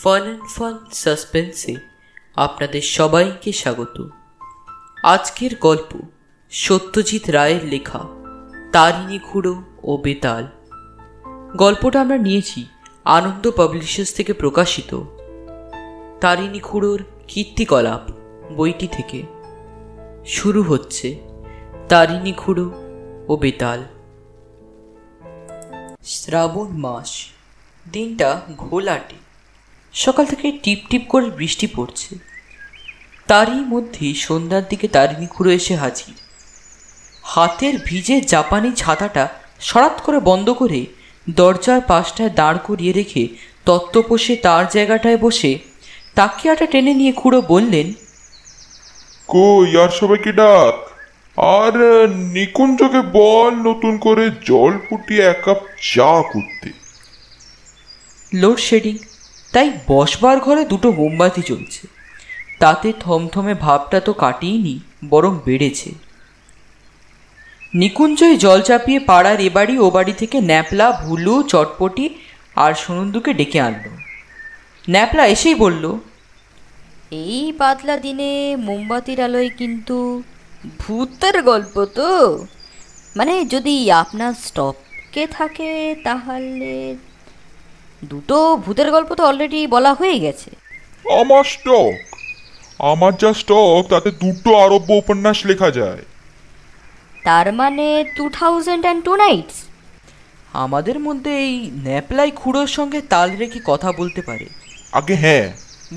Fun and fun সাসপেন্সে আপনাদের সবাইকে স্বাগত। আজকের গল্প সত্যজিৎ রায়ের লেখা তারিণী খুড়ো ও বেতাল। গল্পটা আমরা নিয়েছি আনন্দ পাবলিশার্স থেকে প্রকাশিত তারিণী খুড়োর কীর্তিকলাপ বইটি থেকে। শুরু হচ্ছে তারিণী খুড়ো ও বেতাল। শ্রাবণ মাস, দিনটা ঘোলাটে। সকাল থেকে টিপ টিপ করে বৃষ্টি পড়ছে। তারই মধ্যে সন্ধ্যার দিকে তারিণী খুড়ো এসে হাজির। হাতের ভিজে জাপানি ছাতাটা সরাত করে বন্ধ করে দরজার পাশটায় দাঁড় করিয়ে রেখে তত্ত্বপোষে তার জায়গাটায় বসে তাকিয়াটা টেনে নিয়ে খুড়ো বললেন, কই আর সবাইকে ডাক, আর নিকুঞ্জকে বল নতুন করে জল ফুটিয়ে এক কাপ চা করতে। লোডশেডিং, তাই বসবার ঘরে দুটো মোমবাতি জ্বলছে। তাতে থমথমে ভাবটা তো কাটিয়েনি, বরং বেড়েছে। নিকুঞ্জয় জল চাপিয়ে পাড়ার এ বাড়ি ও বাড়ি থেকে ন্যাপলা, ভুলু, চটপটি আর সুনন্দুকে ডেকে আনলো। ন্যাপলা এসেই বলল, এই পাতলা দিনে মোমবাতির আলোয় কিন্তু ভূতের গল্প তো, মানে যদি আপনার স্টকে থাকে তাহলে দুটো ভূতের গল্প তো অলরেডি বলা হয়ে গেছে। আমার যা স্টক তাতে দুটো আরব্য উপন্যাস লেখা যায়। তার মানে 2002 নাইটস। আমাদের মধ্যে এই ন্যাপলাই খুড়োর সঙ্গে তাল রেখে কথা বলতে পারে। আগে হ্যাঁ,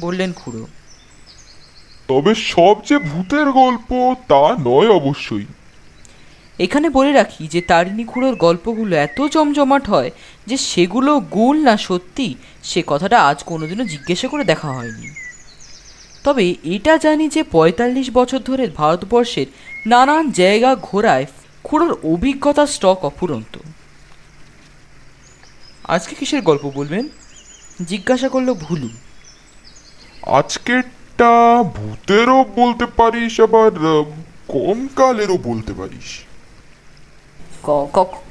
বললেন খুড়ো। তবে সব যে ভূতের গল্প তা নয় অবশ্যই। এখানে বলে রাখি যে তারিণী খুড়োর গল্পগুলো এত জমজমাট হয় যে সেগুলো গুল না সত্যি সে কথাটা আজ কোনোদিনও জিজ্ঞাসা করে দেখা হয়নি। তবে এটা জানি যে ৪৫ বছর ধরে ভারতবর্ষের নানান জায়গা ঘোরায় খুড়োর অভিজ্ঞতার স্টক অফুরন্ত। আজকে কিসের গল্প বলবেন জিজ্ঞাসা করলো ভুলু। আজকেরটা ভূতেরও বলতে পারিস, আবার কমকালেরও বলতে পারিস।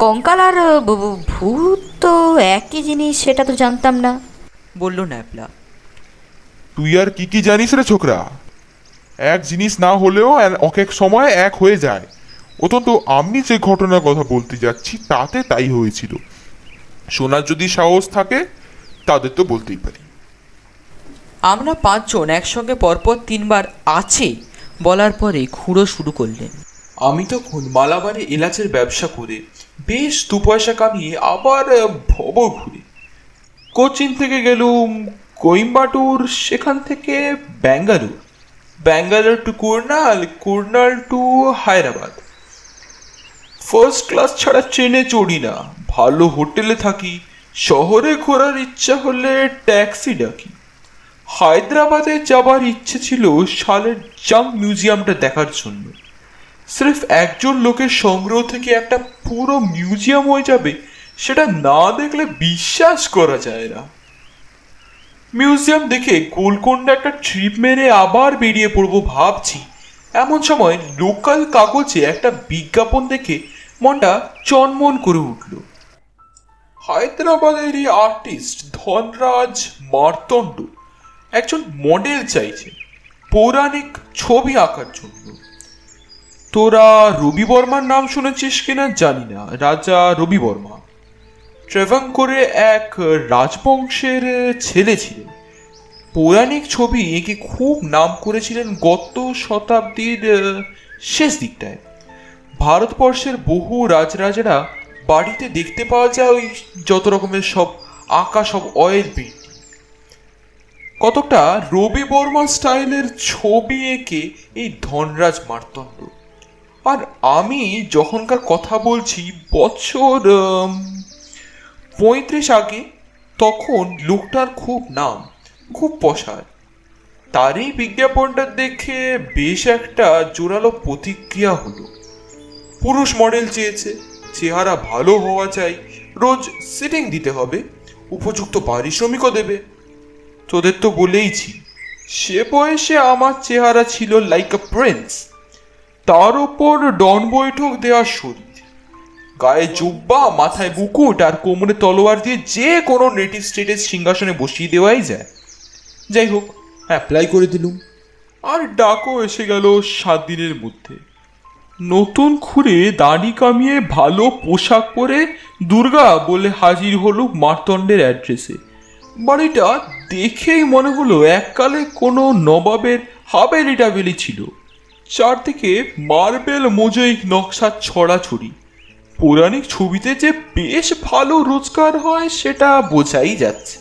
কঙ্কাল আর ভূত তো একই জিনিস, সেটা তো জানতাম না, বলল ন্যাপলা। তুই আর কি কি জানিস রে ছোকরা? এক জিনিস না হলেও এক এক সময় এক হয়ে যায়। অন্তত আমি যে ঘটনার কথা বলতে যাচ্ছি তাতে তাই হয়েছিল। শোনার যদি সাহস থাকে তাদের তো বলতেই পারি। আমরা ৫ জন একসঙ্গে পরপর ৩ বার আছে বলার পরে খুড়ো শুরু করলেন। আমি তখন মালাবারে এলাচের ব্যবসা করে বেশ 2 পয়সা কামিয়ে আবার ভব ঘুরে কোচিন থেকে গেলুম কোয়েম্বাটুর, সেখান থেকে Bangalore to Kurnool, Kurnool to Hyderabad. First class ছাড়া ট্রেনে চড়ি না, ভালো হোটেলে থাকি, শহরে ঘোরার ইচ্ছা হলে ট্যাক্সি ডাকি। হায়দ্রাবাদে যাবার ইচ্ছে ছিল সালের জাঙ্ক মিউজিয়ামটা দেখার জন্য। সির্ফ একজন লোকের সংগ্রহ থেকে একটা পুরো মিউজিয়াম হয়ে যাবে, সেটা না দেখলে বিশ্বাস করা যায় না। মিউজিয়াম দেখে গোলকোন্ডা একটা ট্রিপ মেরে আবার বেরিয়ে পড়বো ভাবছি, এমন সময় লোকাল কাগজে একটা বিজ্ঞাপন দেখে মনটা চনমন করে উঠল। হায়দ্রাবাদেরই আর্টিস্ট ধনরাজ মার্তণ্ড একজন মডেল চাইছে পৌরাণিক ছবি আঁকার জন্য। তোরা রবি বর্মার নাম শুনেছিস কিনা জানি না, রাজা রবি বর্মা ট্রেভাঙ্কোরে এক রাজবংশের ছেলে ছিলেন। পৌরাণিক ছবি এঁকে খুব নাম করেছিলেন গত শতাব্দীর শেষ দিকটায়। ভারতবর্ষের বহু রাজরাজারা বাড়িতে দেখতে পাওয়া যায় ওই যত রকমের সব আঁকা সব অয়েল পেন্টিং। কতটা রবি বর্মা স্টাইলের ছবি এঁকে এই ধনরাজ মার্তণ্ড। আর আমি যখনকার কথা বলছি বছর ৩৫ আগে, তখন লোকটার খুব নাম, খুব পসার। তারই বিজ্ঞাপনটা দেখে বেশ একটা জোরালো প্রতিক্রিয়া হলো। পুরুষ মডেল চেয়েছে, চেহারা ভালো হওয়া চাই, রোজ সিটিং দিতে হবে, উপযুক্ত পারিশ্রমিকও দেবে। তোদের তো বলেইছি সে বয়সে আমার চেহারা ছিল লাইক আ প্রিন্স, তার ওপর ডন বৈঠক দেওয়ার শরীর, গায়ে জুব্বা, মাথায় মুকুট আর কোমরে তলোয়ার দিয়ে যে কোনো নেটিভ স্টেটের সিংহাসনে বসিয়ে দেওয়াই যায়। যাই হোক, অ্যাপ্লাই করে দিলুম, আর ডাকও এসে গেল 7 দিনের মধ্যে। নতুন খুঁড়ে দাড়ি কামিয়ে ভালো পোশাক পরে দুর্গা বলে হাজির হলো মার্তণ্ডের অ্যাড্রেসে। বাড়িটা দেখেই মনে হলো এককালে কোনো নবাবের হাবেলি টাবেলি ছিল। চারদিকে মার্বেল মোজাইক নকশা ছড়াছড়ি। পৌরাণিক ছবিতে যে বেশ ভালো রোজগার হয় সেটা বোঝাই যাচ্ছে।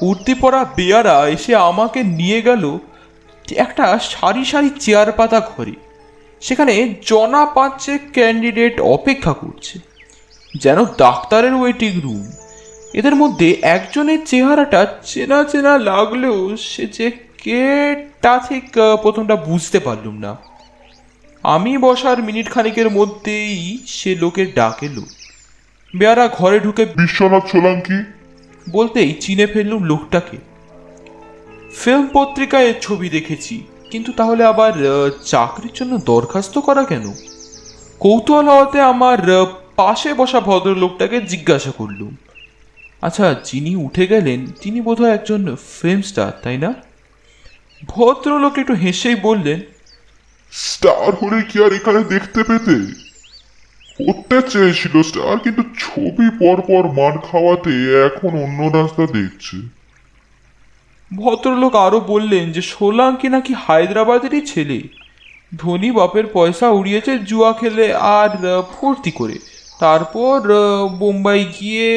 উর্দি পরা বেয়ারা এসে আমাকে নিয়ে গেল একটা সারি সারি চেয়ার পাতা ঘরে। সেখানে জনা 5 ক্যান্ডিডেট অপেক্ষা করছে, যেন ডাক্তারের ওয়েটিং রুম। এদের মধ্যে একজনের চেহারাটা চেনা চেনা লাগলেও সে যে কে তা ঠিক প্রথমটা বুঝতে পারলুম না। আমি বসার মিনিট খানিকের মধ্যেই সে লোকের ডাক এলো। বেয়ারা ঘরে ঢুকে বিশ্বনাথ সোলাঙ্কি। বলতেই চিনে ফেললুম লোকটাকে। ফিল্ম পত্রিকায় এর ছবি দেখেছি, কিন্তু তাহলে আবার চাকরির জন্য দরখাস্ত করা কেন? কৌতূহল হওয়াতে আমার পাশে বসা ভদ্রলোকটাকে জিজ্ঞাসা করলুম, আচ্ছা, যিনি উঠে গেলেন তিনি বোধহয় একজন ফিল্ম স্টার, তাই না? ভদ্রলোক একটু হেসেই বললেন, স্টার হলে কি আর এখানে দেখতে পেতে? হতে চেয়েছিল স্টার, কিন্তু ছবি পর পর মার খাওয়াতে এখন অন্য রাস্তা দেখছে। ভদ্রলোক আরও বললেন যে সোলাঙ্কি নাকি হায়দ্রাবাদেরই ছেলে। ধনী বাপের পয়সা উড়িয়েছে জুয়া খেলে আর ফুর্তি করে। তারপর বোম্বাই গিয়ে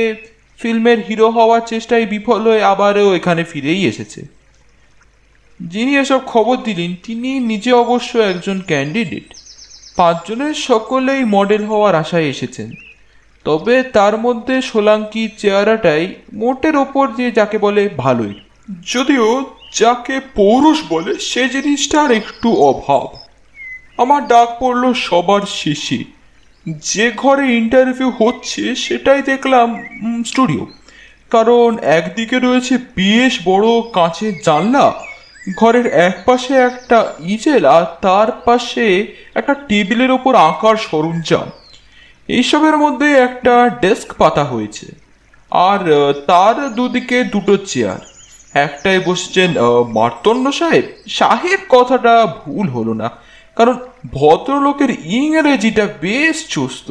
ফিল্মের হিরো হওয়ার চেষ্টায় বিফল হয়ে আবারও এখানে ফিরেই এসেছে। যিনি এসব খবর দিলেন তিনি নিজে অবশ্য একজন ক্যান্ডিডেট। 5 জনের সকলেই মডেল হওয়ার আশায় এসেছেন। তবে তার মধ্যে সোলাঙ্কির চেহারাটাই মোটের ওপর যে যাকে বলে ভালোই, যদিও যাকে পৌরুষ বলে সে জিনিসটার একটু অভাব। আমার ডাক পড়লো সবার শেষে। যে ঘরে ইন্টারভিউ হচ্ছে সেটাই দেখলাম স্টুডিও, কারণ একদিকে রয়েছে বেশ বড় কাঁচের জানলা, ঘরের এক পাশে একটা ইজেল আর তার পাশে একটা টেবিলের ওপর আঁকার সরঞ্জাম। এইসবের মধ্যে একটা ডেস্ক পাতা হয়েছে, আর তার দুদিকে 2টো চেয়ার। একটায় বসছেন মার্তণ্ড সাহেব। সাহেব কথাটা ভুল হলো না, কারণ ভদ্রলোকের ইংরেজিটা বেশ চুস্ত।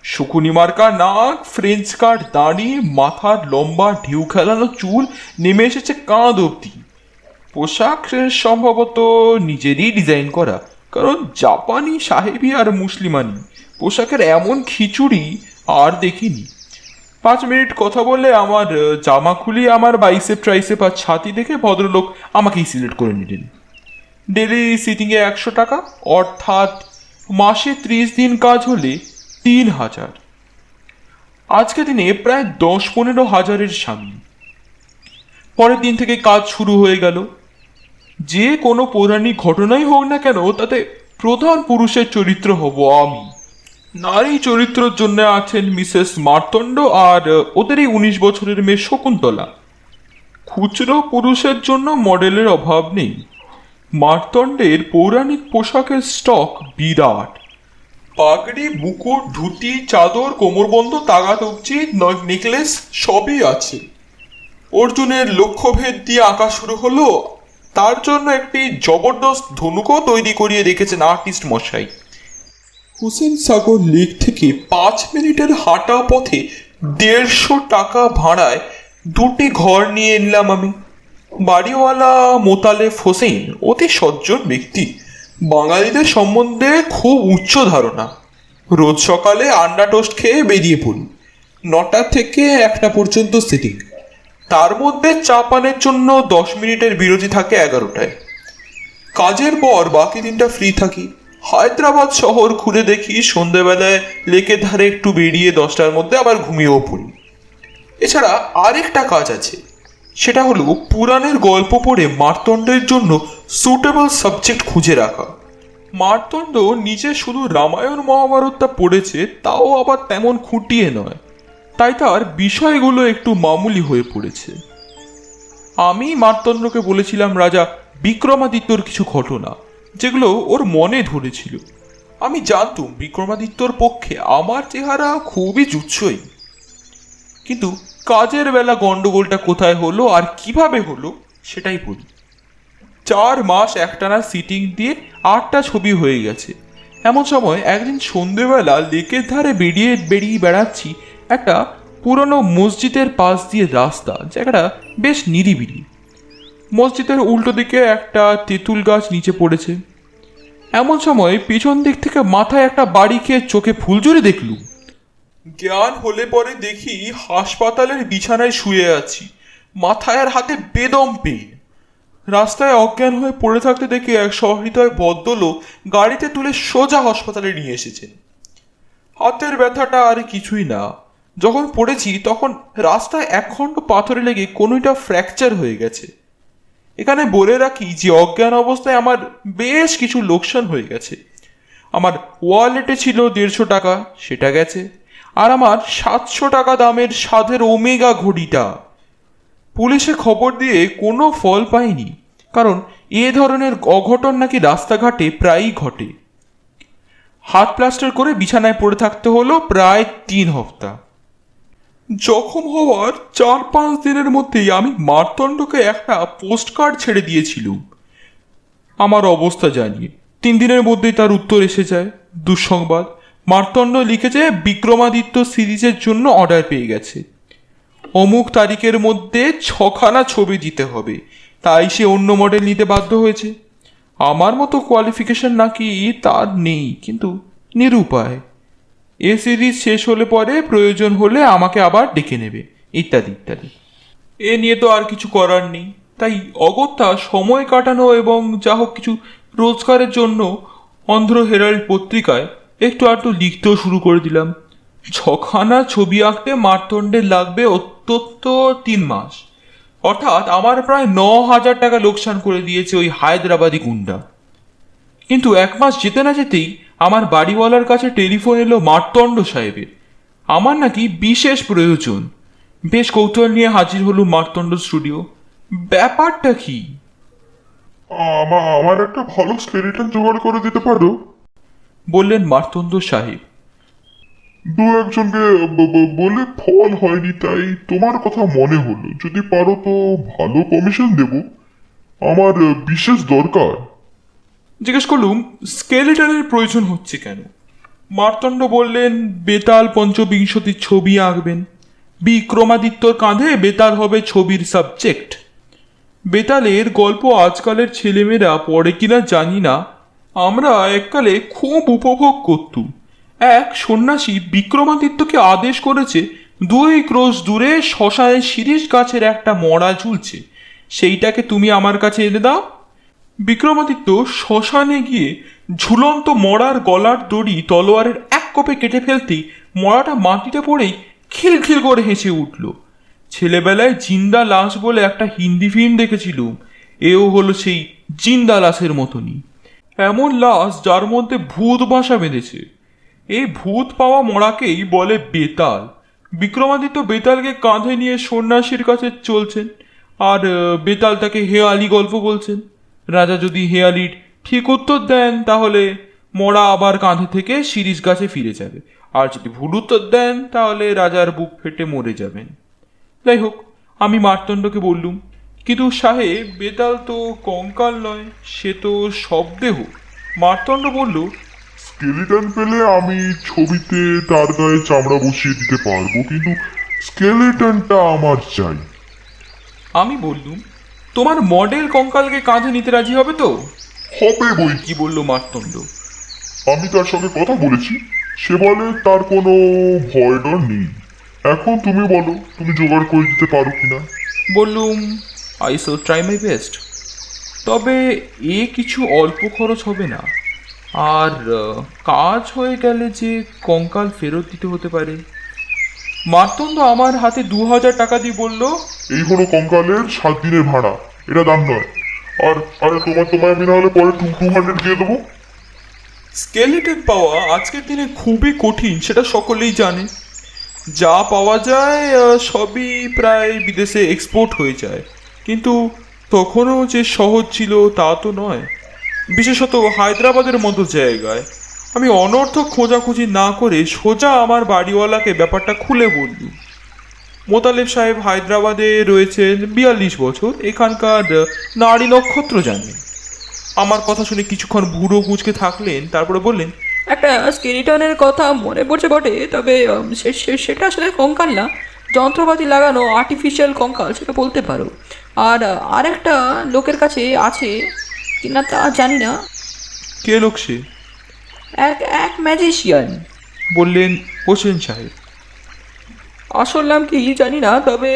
শকুনি মার্কা নাক, ফ্রেঞ্চ কাট দাড়ি, মাথার লম্বা ঢেউ খেলানো চুল নেমে এসেছে কাঁধ অবধি। পোশাক সম্ভবত নিজেরই ডিজাইন করা, কারণ জাপানি সাহেবি আর মুসলিমানি পোশাকের এমন খিচুড়ি আর দেখিনি। 5 মিনিট কথা বলে আমার জামা খুলিয়ে আমার বাইসেপ ট্রাইসেপ আর ছাতি দেখে ভদ্রলোক আমাকেই সিলেক্ট করে নিলেন। ডেলি সিটিংয়ে 100 টাকা, অর্থাৎ মাসে 30 দিন কাজ হলে 3000। আজকে দিনে প্রায় 10-15 হাজারের সামনে। পরের দিন থেকে কাজ শুরু হয়ে গেল। যে কোনো পৌরাণিক ঘটনাই হোক না কেন, তাতে প্রধান পুরুষের চরিত্র হব আমি। নারী চরিত্রের জন্য আছেন মিসেস মার্তণ্ড আর ওদেরই 19 বছরের মেয়ে শকুন্তলা। খুচরো পুরুষের জন্য মডেলের অভাব নেই। মার্তণ্ডের পৌরাণিক পোশাকের স্টক বিরাট। পাগড়ি, মুকুট, ধুতি, চাদর, কোমরবন্ধ, তাগা তবজি, নেকলেস সবই আছে। অর্জুনের লক্ষ্যভেদ দিয়ে আঁকা শুরু হলো। তার জন্য একটি জবরদস্ত ধনুকও তৈরি করিয়ে রেখেছেন আর্টিস্ট মশাই। হুসেন সাগর লেক থেকে 5 মিনিটের হাঁটা পথে 150 টাকা ভাড়ায় 2টি ঘর নিয়ে নিলাম আমি। বাড়িওয়ালা মোতালেফ হোসেন অতি সজ্জন ব্যক্তি, বাঙালিদের সম্বন্ধে খুব উচ্চ ধারণা। রোজ সকালে আন্ডা টোস্ট খেয়ে বেরিয়ে পড়ি। 9টা থেকে 1টা পর্যন্ত সিটিং। তার মধ্যে চা পানের জন্য 10 মিনিটের বিরতি থাকে 11টায়। কাজের পর বাকি দিনটা ফ্রি থাকি। হায়দ্রাবাদ শহর ঘুরে দেখি, সন্ধ্যেবেলায় লেকের ধারে একটু বেরিয়ে 10টার মধ্যে আবার ঘুমিয়েও পড়ি। এছাড়া আরেকটা কাজ আছে, সেটা হলো পুরাণের গল্প পড়ে মার্তণ্ডের জন্য সুটেবল সাবজেক্ট খুঁজে রাখা। মার্তণ্ড নিজে শুধু রামায়ণ মহাভারতটা পড়েছে, তাও আবার তেমন খুঁটিয়ে নয়, তাই তার বিষয়গুলো একটু মামুলি হয়ে পড়েছে। আমি মার্তণ্ডকে বলেছিলাম রাজা বিক্রমাদিত্যর কিছু ঘটনা, যেগুলো ওর মনে ধরেছিল। আমি জানতুম বিক্রমাদিত্যর পক্ষে আমার চেহারা খুবই জুৎসই, কিন্তু কাজের বেলা গন্ডগোলটা কোথায় হলো আর কিভাবে হলো সেটাই বলি। 4 মাস একটানা সিটিং দিয়ে 8টা ছবি হয়ে গেছে। এমন সময় একদিন সন্ধেবেলা লেকের ধারে বেরিয়ে বেড়াচ্ছি, একটা পুরনো মসজিদের পাশ দিয়ে রাস্তা, জায়গাটা বেশ নিরিবিলি। মসজিদের উল্টো দিকে একটা তেঁতুল গাছ নিচে পড়েছে। এমন সময় পেছন দিক থেকে মাথায় একটা বাড়ি খেয়ে চোখে ফুলঝুরি দেখলুম। জ্ঞান হলে পরে দেখি হাসপাতালের বিছানায় শুয়ে আছি, মাথায় আর হাতে বেদম পেন। রাস্তায় অজ্ঞান হয়ে পড়ে থাকতে দেখে এক সহৃদয় ভদ্রলোক গাড়িতে তুলে সোজা হাসপাতালে নিয়ে এসেছেন। হাতের ব্যথাটা আর কিছুই না, যখন পড়েছি তখন রাস্তায় একখণ্ড পাথরে লেগে কোনোটা ফ্র্যাকচার হয়ে গেছে। এখানে বলে রাখি যে অজ্ঞান অবস্থায় আমার বেশ কিছু লোকসান হয়ে গেছে। আমার ওয়ালেটে ছিল 150 টাকা, সেটা গেছে। আর আমার 700 টাকা দামের সাধের ওমেগা ঘড়িটা। পুলিশে খবর দিয়ে কোনো ফল পাইনি, কারণ এ ধরনের অঘটন নাকি রাস্তাঘাটে প্রায়ই ঘটে। হাত প্লাস্টার করে বিছানায় পড়ে থাকতে হলো প্রায় 3 হপ্তাহ। জখম হওয়ার 4-5 দিনের মধ্যেই আমি মার্তণ্ডকে একটা পোস্টকার্ড ছেড়ে দিয়েছিলাম আমার অবস্থা জানিয়ে। 3 দিনের মধ্যেই তার উত্তর এসে যায়। দুঃসংবাদ, মার্তণ্ড লিখেছে বিক্রমাদিত্য সিরিজের জন্য অর্ডার পেয়ে গেছে। অমুক তারিখের মধ্যে 6খানা ছবি দিতে হবে, তাই সে অন্য মডেল নিতে বাধ্য হয়েছে। আমার মতো কোয়ালিফিকেশন নাকি তার নেই, কিন্তু নিরুপায়। এ সিরিজ শেষ হলে পরে প্রয়োজন হলে আমাকে আবার ডেকে নেবে, ইত্যাদি ইত্যাদি। এ নিয়ে তো আর কিছু করার নেই, তাই অগত্যা সময় কাটানো এবং যা হোক কিছু রোজগারের জন্য অন্ধ্র হেরাল্ড পত্রিকায় একটু আধটু লিখতেও শুরু করে দিলাম। 6খানা ছবি আঁকতে মার্তণ্ডের লাগবে অত্যন্ত 3 মাস, অর্থাৎ আমার প্রায় 9,000 টাকা লোকসান করে দিয়েছে ওই হায়দ্রাবাদি গুন্ডা। কিন্তু 1 মাস যেতে না যেতেই আমার বাড়িওয়ালার কাছে টেলিফোন এলো মার্তণ্ড সাহেবের। আমার নাকি বিশেষ প্রয়োজন। বেশ কৌতূহল নিয়ে হাজির হলো মার্তণ্ড স্টুডিও। ব্যাপারটা কি? আমার একটা ভালো স্কেলিটন জোগাড় করে দিতে পারো? বললেন মার্তণ্ড সাহেব। 2-1জনকে বলে ফল হয়নি, তাই তোমার কথা মনে হলো। যদি পারো তো ভালো কমিশন দেব, আমার বিশেষ দরকার। জিজ্ঞেস করলুম স্কেলেটনের প্রয়োজন হচ্ছে কেন। মার্তণ্ড বললেন বেতাল পঞ্চবিংশতির ছবি আঁকবেন। বিক্রমাদিত্যর কাঁধে বেতাল হবে ছবির সাবজেক্ট। বেতালের গল্প আজকালের ছেলেমেয়েরা পড়ে কিনা জানি না, আমরা এককালে খুব উপভোগ করতুম। এক সন্ন্যাসী বিক্রমাদিত্যকে আদেশ করেছে 2 ক্রোশ দূরে শ্মশানের শিরীষ গাছের একটা মরা ঝুলছে, সেইটাকে তুমি আমার কাছে এনে দাও। বিক্রমাদিত্য শ্মশানে গিয়ে ঝুলন্ত মরার গলার দড়ি তলোয়ারের এক কোপে কেটে ফেলতেই মরাটা মাটিতে পড়েই খিলখিল করে হেসে উঠল। ছেলেবেলায় জিন্দা লাশ বলে একটা হিন্দি ফিল্ম দেখেছিলুম, এও হলো সেই জিন্দা লাশের মতনই। এমন লাশ যার মধ্যে ভূত বাসা বেঁধেছে। এই ভূত পাওয়া মরাকেই বলে বেতাল। বিক্রমাদিত্য বেতালকে কাঁধে নিয়ে সন্ন্যাসীর কাছে চলছেন, আর বেতাল তাকে হেয়ালি গল্প বলছেন। রাজা যদি হেয়ালির ঠিক উত্তর দেন তাহলে মরা আবার কাঁধে থেকে শিরীষ গাছে ফিরে যাবে, আর যদি ভুল উত্তর দেন তাহলে রাজার বুক ফেটে মরে যাবেন। যাই হোক, আমি মার্তণ্ডকে বললুম, কিন্তু সাহেব বেতাল তো কঙ্কাল নয়, সে তো শবদেহ। মার্তণ্ড বলল, স্কেলিটন পেলে আমি ছবিতে তার গায়ে চামড়া বসিয়ে দিতে পারবো, কিন্তু স্কেলিটনটা আমার চাই। আমি বললুম, তোমার মডেল কঙ্কালকে কাঁধে নিতে রাজি হবে তো? হবে বই। কি বলল মার্তণ্ড? আমি তার সঙ্গে কথা বলেছি, সে বলে তার কোনো ভয় ডর নেই। এখন তুমি বলো, তুমি জোগাড় করে দিতে পারো কিনা? বললুম, I show try my best, তবে এ কিছু অল্প খরচ হবে না। আর কাজ হয়ে গেলে যে কঙ্কাল ফেরত দিতে হতে পারে। মার্তণ্ড আমার হাতে 2,000 টাকা দিয়ে বলল, এই হলো কঙ্কালের 7 দিনের ভাড়া, এটা দাম নয়। আর তোমায় আমি না হলে পরে 200 দিয়ে দেবো। স্কেলেটন পাওয়া আজকের দিনে খুবই কঠিন, সেটা সকলেই জানে। যা পাওয়া যায় সবই প্রায় বিদেশে এক্সপোর্ট হয়ে যায়, কিন্তু তখনও যে সহজ ছিল তা তো নয়, বিশেষত হায়দ্রাবাদের মতো জায়গায়। আমি অনর্থক খোঁজাখুঁজি না করে সোজা আমার বাড়িওয়ালাকে ব্যাপারটা খুলে বললুম। মোতালেব সাহেব হায়দ্রাবাদে রয়েছেন 42 বছর, এখানকার নারী নক্ষত্র জানেন। আমার কথা শুনে কিছুক্ষণ ভুরো কুঁচকে থাকলেন, তারপরে বললেন, একটা স্কেলিটনের কথা মনে পড়ছে বটে, তবে সেটা আসলে কঙ্কাল না, যন্ত্রপাতি লাগানো আর্টিফিশিয়াল কঙ্কাল সেটা বলতে পারো। আর আরেকটা লোকের কাছে আছে কিনা তা জানি না। কে লোক সে? এক এক ম্যাজিশিয়ান। বললেন হোসেন সাহেব। আসল নাম কি জানি না, তবে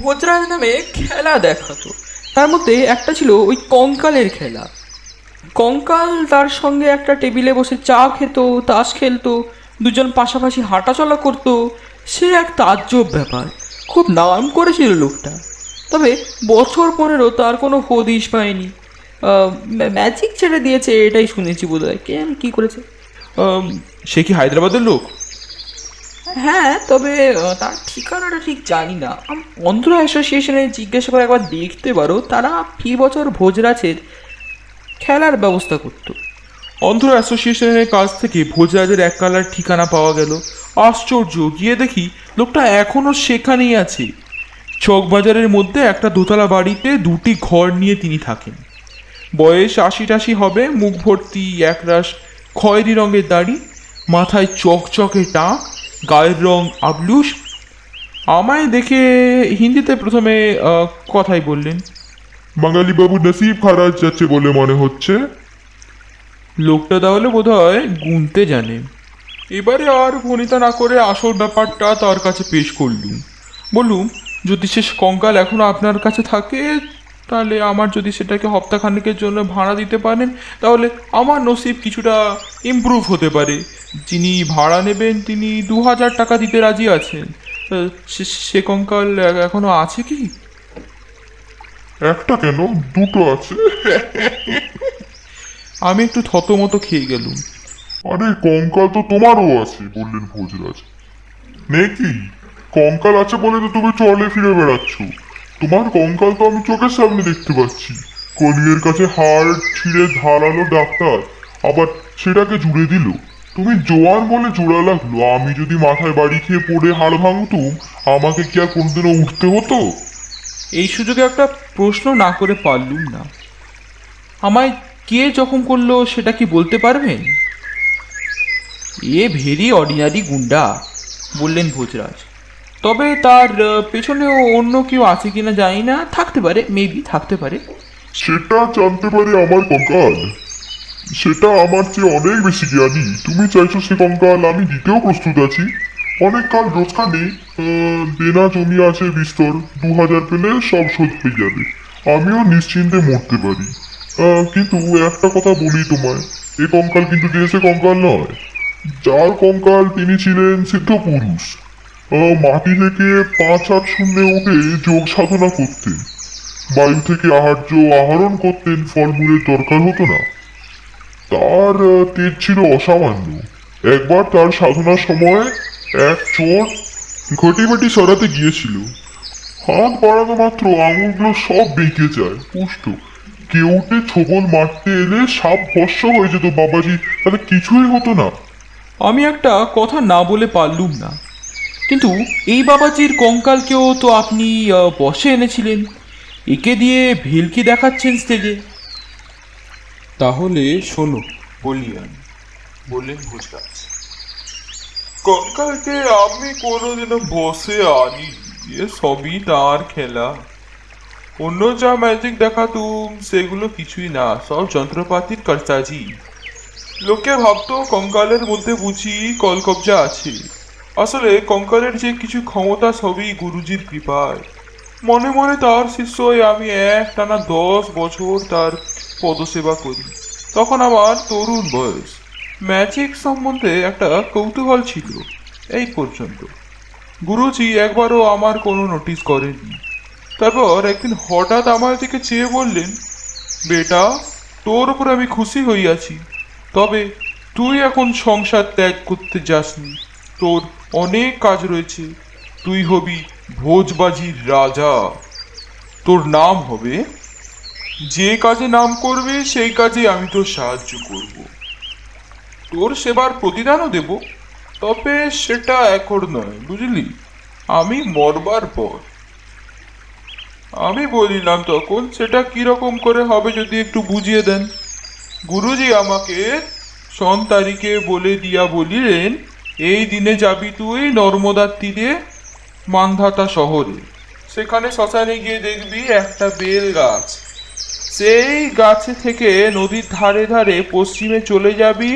ভোজরাজ নামে খেলা দেখাতো। তার মধ্যে একটা ছিল ওই কঙ্কালের খেলা। কঙ্কাল তার সঙ্গে একটা টেবিলে বসে চা খেত, তাস খেলতো, দুজন পাশাপাশি হাঁটাচলা করতো। সে এক তাজ্জব ব্যাপার, খুব নাম করেছিল লোকটা। তবে বছর 15 তার কোনো হদিশ পায়নি। ম্যাজিক ছেড়ে দিয়েছে এটাই শুনেছি, বোধ হয় কে কী করেছে। সে কি হায়দ্রাবাদের লোক? হ্যাঁ, তবে তার ঠিকানাটা ঠিক জানি না। অন্ধ্র অ্যাসোসিয়েশনে জিজ্ঞাসা করে একবার দেখতে পারো, তারা ফি বছর ভোজরাজের খেলার ব্যবস্থা করতো। অন্ধ্র অ্যাসোসিয়েশনের কাছ থেকে ভোজরাজের এক কালার ঠিকানা পাওয়া গেল। আশ্চর্য, গিয়ে দেখি লোকটা এখনো সেখানেই আছে। চকবাজারের মধ্যে একটা দোতলা বাড়িতে 2টি ঘর নিয়ে তিনি থাকেন। বয়স 80-টাশি হবে, মুখ ভর্তি একরাশ খয়েরি রঙের দাড়ি, মাথায় চকচকে টাক, গায়ের রং আবলুস। আমায় দেখে হিন্দিতে প্রথমে কথাই বললেন। বাঙালি বাবু নসিব খারাপ যাচ্ছে বলে মনে হচ্ছে। লোকটা তাহলে বোধহয় গুনতে জানে। এবারে আর ভনিতা না করে আসল ব্যাপারটা তার কাছে পেশ করলুম। বললুম, যদি শেষ কঙ্কাল এখনো আপনার কাছে থাকে, তাহলে আমার যদি সেটাকে হপ্তাখানেকের জন্য ভাড়া দিতে পারেন, তাহলে আমার নসিব কিছুটা ইমপ্রুভ হতে পারে। যিনি ভাড়া নেবেন তিনি 2000 টাকা দিতে রাজি আছেন। সে কঙ্কাল এখনো আছে কি? একটা কেন, দুটো আছে। আমি একটু থতমতো খেয়ে গেলুম। আরে কঙ্কাল তো তোমারও আছে, বললেন ভোজরাজ। নেকি কঙ্কাল আছে বলে তো তুমি চলে ফিরে বেড়াচ্ছ। তোমার কঙ্কাল তো আমি চোখের সামনে দেখতে পাচ্ছি। কলিয়ের কাছে হাড় ছিঁড়ে ধারালো ডাক্তার, আবার সেটাকে জুড়ে দিল। তুমি জোয়ান বলে জোড়া লাগলো। আমি যদি মাথায় বাড়ি খেয়ে পড়ে হাড় ভাঙতুম, আমাকে কি আর কোনদিনও উঠতে হতো? এই সুযোগে একটা প্রশ্ন না করে পারলুম না। আমায় কে জখম করলো সেটা কি বলতে পারবেন? এ ভেরি অর্ডিনারি গুন্ডা, বললেন ভোজরাজ। তবে তার পেছনেও অন্য কেউ আছে কিনা জানি না, থাকতে পারে, মেবি থাকতে পারে। সেটা জানতে পারে আমার কঙ্কাল। সেটা আমার চেয়ে অনেক বেশি জ্ঞানী। তুমি চাইছো সে কঙ্কাল, আমি দিতেও প্রস্তুত আছি। অনেক কাল রোজখানে দেনা জমি আছে বিস্তর। 2000 পেলে সব শোধ হয়ে যাবে। আমিও নিশ্চিন্তে মরতে পারি। কিন্তু একটা কথা বলি তোমায়, এ কঙ্কাল কিন্তু দিয়েছে কঙ্কাল নয়। যার কঙ্কাল তিনি ছিলেন সিদ্ধ পুরুষ। মাটি থেকে 5 হাত শূন্যে উঠে যোগ সাধনা করতেন। বায়ু থেকে আহার্য আহরণ করতেন, ফলমূলের দরকার হতো না। তার তেজ ছিল অসামান্য। একবার তার সাধনার সময় এক চোর ঘটিবাটি সরাতে গিয়েছিল। হাত বাড়ানো মাত্র আঙুলগুলো সব বেঁকে যায়, পুষ্ট। কেউটে ছোবল মারতে এলে সাপ ভস্য হয়ে যেত বাবাজি, তাহলে কিছুই হতো না। আমি একটা কথা না বলে পারলুম না। কিন্তু এই বাবাজির কঙ্কালকেও তো আপনি বসে এনেছিলেন, একে দিয়ে ভেলকি দেখাচ্ছেন স্টেজে। তাহলে শোনো বলিয়ান, বললেন ভোজরাজ। কঙ্কালকে আমি কোনোদিনও বসে আনি, এ সবই তার খেলা। অন্য যা ম্যাজিক দেখাতুম সেগুলো কিছুই না, সব যন্ত্রপাতির কারসাজি। লোকে ভাবতো কঙ্কালের মধ্যে বুঝি কলকবজা আছে। আসলে কঙ্কালের যে কিছু ক্ষমতা সবই গুরুজির কৃপায়। মনে মনে তার শিষ্য হয়ে আমি টানা 10 বছর তার পদসেবা করি। তখন আমার তরুণ বয়স। ম্যাজিক সম্বন্ধে একটা কৌতূহল ছিল, এই পর্যন্ত। গুরুজি একবারও আমার কোনো নোটিস করেননি। তারপর একদিন হঠাৎ আমার দিকে চেয়ে বললেন, বেটা, তোর উপর আমি খুশি হইয়াছি, তবে তুই এখন সংসার ত্যাগ করতে যাসনি। তোর অনেক কাজ রয়েছে। তুই হবি ভোজবাজির রাজা। তোর নাম হবে, যে কাজে নাম করবে সেই কাজে আমি তোর সাহায্য করব। তোর সেবার প্রতিদানও দেব, তবে সেটা এখন নয়, বুঝলি? আমি মরবার পর। আমি বলিলাম তখন, সেটা কিরকম করে হবে যদি একটু বুঝিয়ে দেন। গুরুজি আমাকে সন তারিখে বলে দিয়া বলিলেন, এই দিনে যাবি তুই নর্মদার তীরে মান্ধাতা শহরে। সেখানে শ্মশানে গিয়ে দেখবি একটা বেল গাছ, সেই গাছে থেকে নদীর ধারে ধারে পশ্চিমে চলে যাবি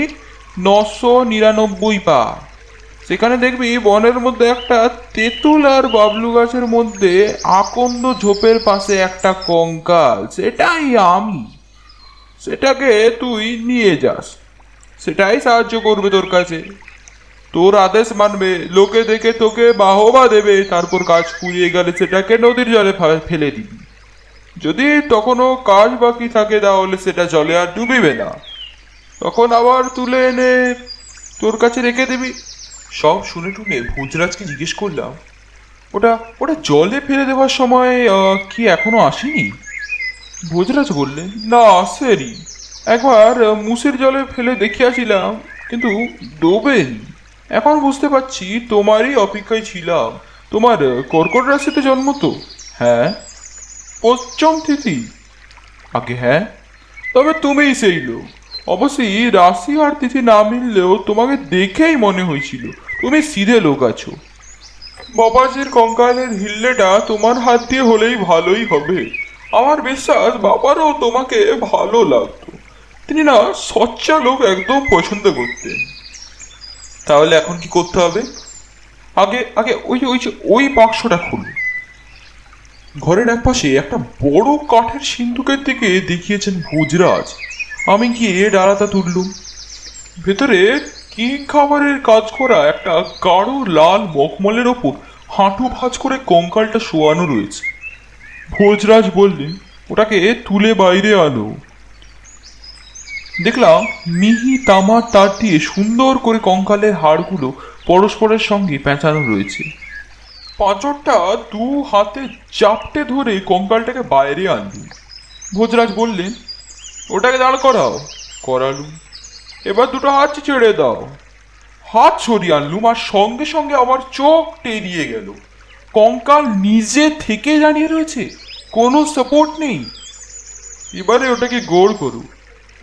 999 পা। সেখানে দেখবি বনের মধ্যে একটা তেঁতুল আর বাবলু গাছের মধ্যে আকন্দ ঝোপের পাশে একটা কঙ্কাল, সেটাই আমি। সেটাকে তুই নিয়ে যাস, সেটাই সাহায্য করবে তোর কাছে। তোর আদেশ মানবে, লোকে দেখে তোকে বাহবা দেবে, তারপর কাজ ফুরিয়ে গেলে সেটাকে নদীর জলে ফেলে দিবি। যদি তখনও কাজ বাকি থাকে তাহলে সেটা জলে আর ডুবিবে না, তখন আবার তুলে এনে তোর কাছে রেখে দিবি। সব শুনে টুনে ভোজরাজকে জিজ্ঞেস করলাম, ওটা ওটা জলে ফেলে দেওয়ার সময় কি এখনো আসেনি? ভোজরাজ বললেন, না আসেনি। একবার মুসের জলে ফেলে দেখিয়াছিলাম, কিন্তু ডোবেনি। এখন বুঝতে পারছি তোমারই অপেক্ষায় ছিলাম। তোমার কর্কট রাশিতে জন্ম তো? হ্যাঁ। পঞ্চম তিথি? আগে হ্যাঁ। তবে তুমিই সেই লোক। অবশ্যই রাশি আর তিথি না মিললেও তোমাকে দেখেই মনে হয়েছিল তুমি সিধে লোক আছো। বাবাজির কঙ্কালের হিল্লেটা তোমার হাত দিয়ে হলেই ভালোই হবে। আমার বিশ্বাস বাবারও তোমাকে ভালো লাগতো। তিনি না সচ্চা লোক একদম পছন্দ করতেন। তাহলে এখন কি করতে হবে? আগে আগে ওই বাক্সটা খুলুন। ঘরের একপাশে একটা বড় কাঠের সিন্ধুকের দিকে দেখিয়েছেন ভোজরাজ। আমি গিয়ে ডালাটা তুললুম। ভেতরে কি খাবারের কাজ করা একটা গাঢ় লাল মখমলের ওপর হাঁটু ভাঁজ করে কঙ্কালটা শোয়ানো রয়েছে। ভোজরাজ বললেন, ওটাকে তুলে বাইরে আনো। দেখলাম মিহি তামার তার দিয়ে সুন্দর করে কঙ্কালের হাড়গুলো পরস্পরের সঙ্গে পেঁচানো রয়েছে। পাঁচরটা দু হাতে চাপটে ধরে কঙ্কালটাকে বাইরে আনলুম। ভোজরাজ বললেন, ওটাকে দাঁড় করাও। করালুম। এবার দুটো হাত ছেড়ে দাও। হাত সরিয়ে আনলুম, আর সঙ্গে সঙ্গে আমার চোখ টেরিয়ে গেল। কঙ্কাল নিজে থেকে দাঁড়িয়ে রয়েছে, কোনো সাপোর্ট নেই। এবারে ওটাকে গোড় করো।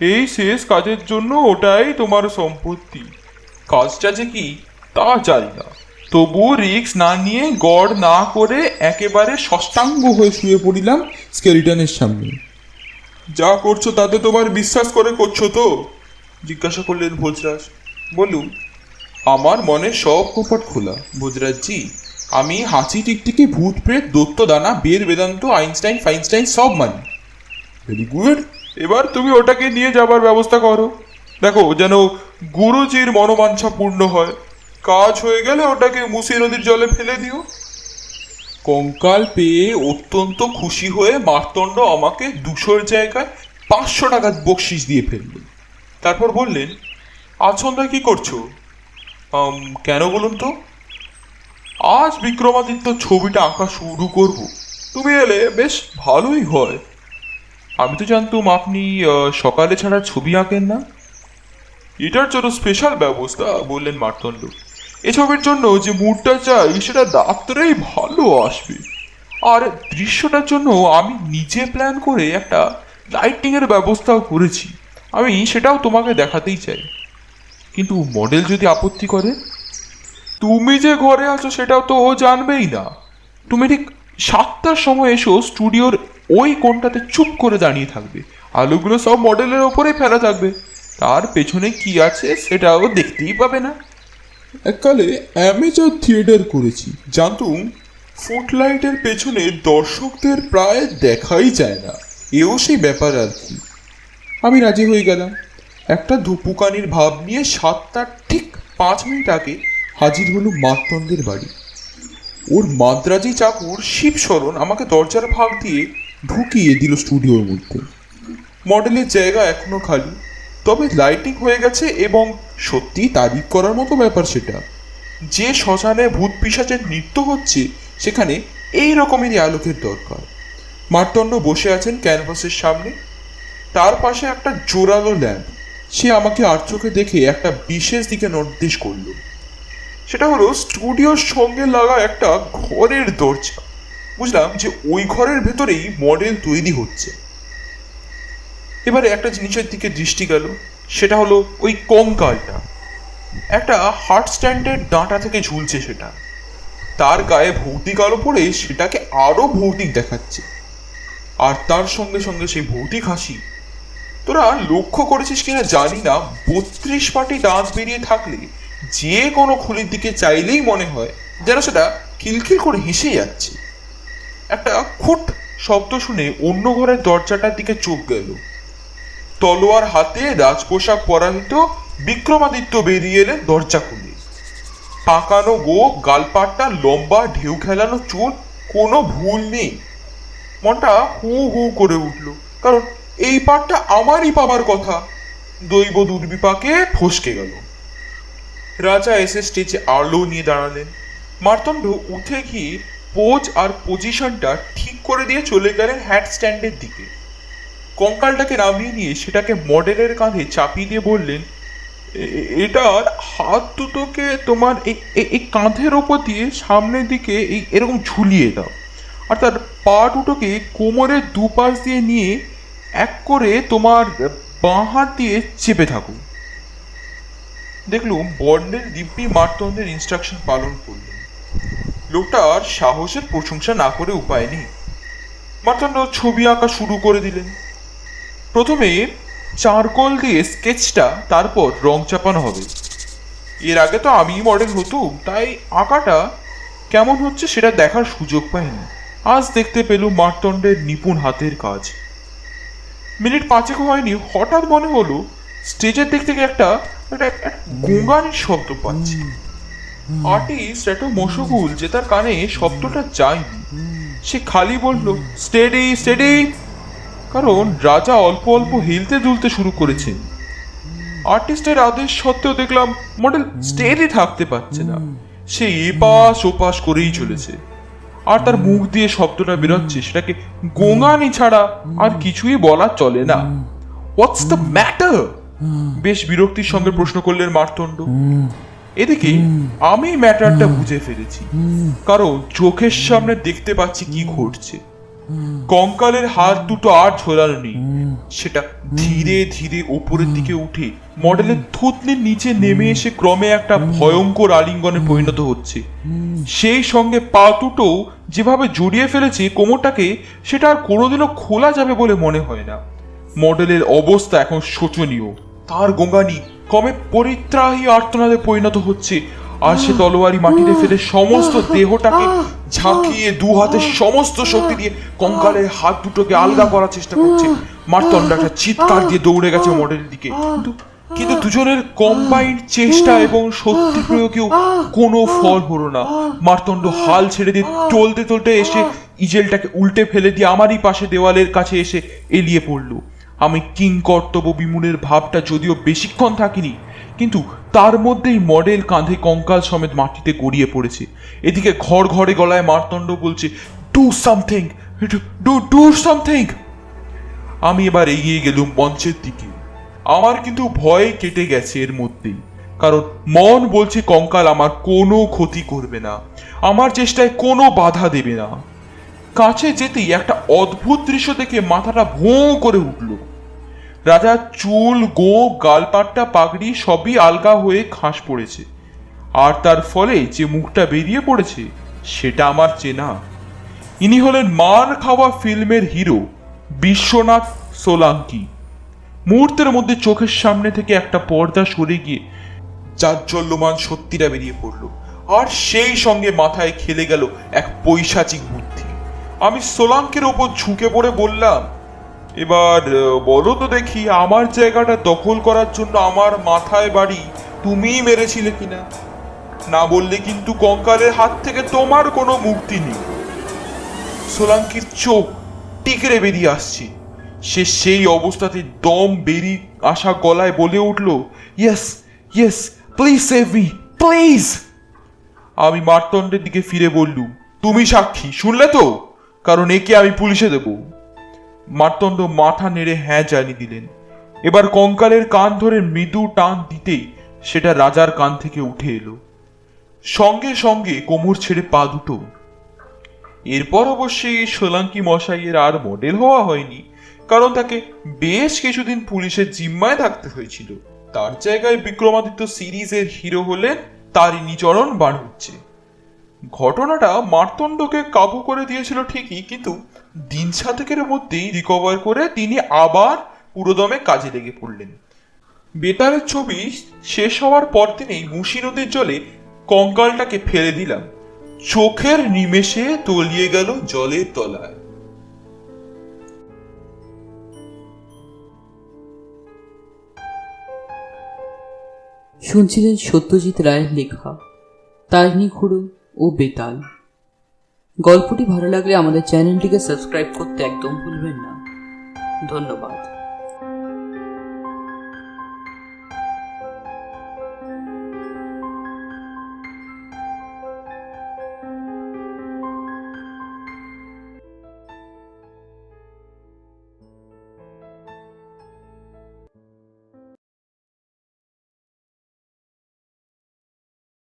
এই শেষ কাজের জন্য ওটাই তোমার সম্পত্তি। কাজটা যে কি তা জানি না, তবু রিস্ক না নিয়ে গড় না করে একেবারে ষষ্ঠাঙ্গ হয়ে শুয়ে পড়িলাম স্কেলিটনের সামনে। যা করছো তাতে তোমার বিশ্বাস করে করছো তো? জিজ্ঞাসা করলেন ভোজরাজ। বলুন। আমার মনে সব কপট খোলা ভোজরাজজি। আমি হাঁচি টিকটিকি ভূত প্রেত দত্ত দানা বের বেদান্ত আইনস্টাইন ফাইনস্টাইন সব মানি। Very good. এবার তুমি ওটাকে নিয়ে যাবার ব্যবস্থা করো। দেখো যেন গুরুজির মনোবাঞ্ছা পূর্ণ হয়। কাজ হয়ে গেলে ওটাকে মুসি নদীর জলে ফেলে দিও। কঙ্কাল পেয়ে অত্যন্ত খুশি হয়ে মার্তণ্ড আমাকে 200-র জায়গায় 500 টাকা বকশিস দিয়ে ফেললেন। তারপর বললেন, আজ সন্ধ্যায় কি করছো? কেন বলুন তো? আজ বিক্রমাদিত্য ছবিটা আঁকা শুরু করব। তুমি এলে বেশ ভালোই হয়। আমি তো জানতুম আপনি সকালে ছাড়া ছবি আঁকেন না। এটার জন্য স্পেশাল ব্যবস্থা, বললেন মার্তণ্ড। এ ছবির জন্য যে মুডটা চাই সেটা রাত্রেই ভালো আসবে। আর দৃশ্যটার জন্য আমি নিজে প্ল্যান করে একটা লাইটিংয়ের ব্যবস্থাও করেছি। আমি সেটাও তোমাকে দেখাতেই চাই। কিন্তু মডেল যদি আপত্তি করে? তুমি যে ঘরে আছো সেটাও তো ও জানবেই না। তুমি ঠিক 7টার সময় এসো, স্টুডিওর ওই কোণটাতে চুপ করে দাঁড়িয়ে থাকবে। আলোগুলো সব মডেলের ওপরেই ফেলা থাকবে। তার পেছনে কি আছে সেটাও দেখতেই পাবে না। এককালে অ্যামেচার থিয়েটার করেছি, জানতুম ফুটলাইটের পেছনে দর্শকদের প্রায় দেখাই যায় না। এও সেই ব্যাপার আর কি। আমি রাজি হয়ে গেলাম। একটা ধুপুকানির ভাব নিয়ে 7টার ঠিক 5 মিনিট আগে হাজির হলো মার্তণ্ডের বাড়ি। ওর মাদ্রাজি চাকুর শিবশরণ আমাকে দরজার ফাঁক দিয়ে ঢুকিয়ে দিল স্টুডিওর মধ্যে। মডেলের জায়গা এখনো খালি, তবে লাইটিং হয়ে গেছে এবং সত্যি তারিফ করার মতো ব্যাপার সেটা। যে শ্মশানে ভূত পিশাচের নৃত্য হচ্ছে সেখানে এই রকমেরই আলোকের দরকার। মার্তণ্ড বসে আছেন ক্যানভাসের সামনে, তার পাশে একটা জোরালো ল্যাম্প। সে আমাকে আর চোখে দেখে একটা বিশেষ দিকে নির্দেশ করল। সেটা হলো স্টুডিওর সঙ্গে লাগা একটা ঘরের দরজা। বুঝলাম যে ওই ঘরের ভেতরেই মডেল তৈরি হচ্ছে। এবারে একটা জিনিসের দিকে দৃষ্টি গেল, সেটা হলো ওই কঙ্কালটা। একটা হার্ট স্ট্যান্ডের ডাঁটা থেকে ঝুলছে সেটা, তার গায়ে ভৌতিক আলো পড়ে সেটাকে আরো ভৌতিক দেখাচ্ছে। আর তার সঙ্গে সঙ্গে সেই ভৌতিক হাসি। তোরা লক্ষ্য করেছিস কিনা জানি না, 32 পাটি দাঁত বেরিয়ে থাকলে যে কোনো খুলির দিকে চাইলেই মনে হয় যেন সেটা খিলখিল করে হেসে যাচ্ছে। একটা খুট শব্দ শুনে অন্য ঘরের দরজাটার দিকে চোখ গেল। তলোয়ার হাতে রাজপোশাক পরাহিত বিক্রমাদিত্য বেরিয়ে এলেন দরজা খুলে। পাকানো গোপ, গালপাটটা লম্বা, ঢেউ খেলানো চুল, কোনো ভুল নেই। মনটা হু হু করে উঠল, কারণ এই পাঠটা আমারই পাবার কথা। দৈব দুর্বিপাকে ফসকে গেল। রাজা এসে স্টেজে আলো নিয়ে দাঁড়ালেন। মার্তণ্ড উঠে গিয়ে পোজ আর পজিশনটা ঠিক করে দিয়ে চলে গেলেন হ্যাট স্ট্যান্ডের দিকে। কঙ্কালটাকে নামিয়ে নিয়ে সেটাকে মডেলের কাঁধে চাপিয়ে দিয়ে বললেন, এটার হাত দুটোকে তোমার এই কাঁধের ওপর দিয়ে সামনের দিকে এই এরকম ঝুলিয়ে দাও, আর তার পা দুটোকে কোমরের দুপাশ দিয়ে নিয়ে এক করে তোমার বাঁ হাত দিয়ে চেপে থাকো। দেখলুম বর্ণের দিব্যি মার্তণ্ডের ইনস্ট্রাকশন পালন করলেন। লোকটার সাহসের প্রশংসা না করে উপায় নেই। মার্তণ্ড ছবি আঁকা শুরু করে দিলেন। প্রথমে চারকোল দিয়ে স্কেচটা, তারপর রং চাপানো হবে। এর আগে তো আমি মডেল হতুম, তাই আঁকাটা কেমন হচ্ছে সেটা দেখার সুযোগ পাইনি। আজ দেখতে পেলুম মার্তণ্ডের নিপুণ হাতের কাজ। মিনিট 5 হয়নি, হঠাৎ মনে হলো স্টেজের দিক থেকে একটা গোঙানির শব্দ পাচ্ছি। আর্টিস্ট এত মশগুল যে তার কানে শব্দটা যায়নি। সে খালি বলল, স্টেডি স্টেডি, কারণ রাজা অল্প অল্প হিলতে দুলতে শুরু করেছে। আর্টিস্টের আদেশ সত্ত্বেও দেখলাম মডেল স্টেডি থাকতে পারছে না, সে এপাশ ওপাশ করেই চলেছে। আর তার মুখ দিয়ে শব্দটা বেরোচ্ছে, সেটাকে গোঙানি ছাড়া আর কিছুই বলা চলে না। What's the matter? বেশ বিরক্তির সঙ্গে প্রশ্ন করলেন মার্তণ্ড। এদিকে আমি ম্যাটারটা বুঝে ফেলেছি, কারণ চোখের সামনে দেখতে পাচ্ছি কি ঘটছে। কঙ্কালের হাত দুটো আর ঝোলানো নেই, সেটা ধীরে ধীরে উপরের দিকে উঠে মডেলের থুতনির নিচে নেমে এসে ক্রমে একটা ভয়ঙ্কর আলিঙ্গনে পরিণত হচ্ছে। সেই সঙ্গে পা দুটো যেভাবে জড়িয়ে ফেলেছে কোমরটাকে, সেটা আর কোনোদিনও খোলা যাবে বলে মনে হয় না। মডেলের অবস্থা এখন শোচনীয়। তার গোঙানি ক্রমে পরিত্রাহী আর্তনাদে পরিণত হচ্ছে, আর সে তলোয়ারি মাটিতে ফেলে সমস্ত দেহটাকে ঝাঁকিয়ে দু হাতের সমস্ত শক্তি দিয়ে কঙ্কালের হাত দুটোকে আলগা করার চেষ্টা করছে। মার্তণ্ড একটা চিৎকার দিয়ে দৌড়ে গেছে মডেলের দিকে, কিন্তু দুজনের কম্বাইন্ড চেষ্টা এবং শক্তি প্রয়োগেও কোনো ফল হলো না। মার্তণ্ড হাল ছেড়ে দিয়ে টলতে টলতে এসে ইজেলটাকে উল্টে ফেলে দিয়ে আমারই পাশে দেওয়ালের কাছে এসে এলিয়ে পড়ল। আমি কিংকর্তব্য বিমূঢ়ের ভাবটা যদিও বেশিক্ষণ থাকিনি, কিন্তু তার মধ্যেই মডেল কাঁধে কঙ্কাল সমেত মাটিতে গড়িয়ে পড়েছে। এদিকে ঘর ঘরে গলায় মার্তণ্ড বলছে, ডু সামথিং, ডু সামথিং। আমি এবার এগিয়ে গেলুম মঞ্চের দিকে। আমার কিন্তু ভয় কেটে গেছে এর মধ্যেই, কারণ মন বলছে কঙ্কাল আমার কোনো ক্ষতি করবে না, আমার চেষ্টায় কোনো বাধা দেবে না। কাছে যেতেই একটা অদ্ভুত দৃশ্য দেখে মাথাটা ভোঁ করে উঠল। রাজার চুল, গোঁফ, গালপাট্টা, পাগড়ি সবই আলগা হয়ে খাস পড়েছে, আর তার ফলে যে মুখটা বেরিয়ে পড়েছে সেটা আমার চেনা। ইনি হলেন মার খাওয়া ফিল্মের হিরো বিশ্বনাথ সোলাঙ্কি। মুহূর্তের মধ্যে চোখের সামনে থেকে একটা পর্দা সরে গিয়ে জাজ্জল্যমান সত্যিটা বেরিয়ে পড়লো, আর সেই সঙ্গে মাথায় খেলে গেল এক পৈশাচিক বুদ্ধি। আমি সোলাঙ্কের ওপর ঝুঁকে পড়ে বললাম, এবার বলো তো দেখি, আমার জায়গাটা দখল করার জন্য আমার মাথায় বাড়ি তুমিই মেরেছিলে কিনা? না বললে কিন্তু কঙ্কালের হাত থেকে তোমার কোনো মুক্তি নেই। সোলাঙ্কির চোখ টিকরে বেরিয়ে আসছে। সে সেই অবস্থাতে দম বেরিয়ে আসা গলায় বলে উঠল, yes yes, please save me, please. আমি মার্তণ্ডের দিকে ফিরে বললুম, তুমি সাক্ষী, শুনলে তো? কারণ একে আমি পুলিশে দেব। মার্তণ্ড মাথা নেড়ে হ্যাঁ জানিয়ে দিলেন। এবার কঙ্কালের কান ধরে মৃদু টান দিতেই সেটা রাজার কান থেকে উঠে এলো। সঙ্গে সঙ্গে কোমর ছেড়ে পা দুটো। এরপর অবশ্যই সোলাঙ্কি মশাইয়ের আর মডেল হওয়া হয়নি, কারণ তাকে বেশ কিছুদিন পুলিশের জিম্মায় থাকতে হয়েছিল। তার জায়গায় বিক্রমাদিত্য সিরিজের হিরো হলেন তারিণীচরণ বাড়ুজ্জে। ঘটনাটা মার্তণ্ডকে কাবু করে দিয়েছিল ঠিকই, কিন্তু দিন সাতেকের মধ্যেই রিকভার করে তিনি আবার পুরোদমে কাজে লেগে পড়লেন। বেতারের ছবি শেষ হওয়ার পর দিনেই মুশি নদীর জলে কঙ্কালটাকে ফেলে দিলাম। চোখের নিমেষে তলিয়ে গেল জলের তলায়। শুনছিলেন সত্যজিৎ রায়ের লেখা তারিণী খুড়ো ও বেতাল। গল্পটি ভালো লাগলে আমাদের চ্যানেলটিকে সাবস্ক্রাইব করতে একদম ভুলবেন না। ধন্যবাদ।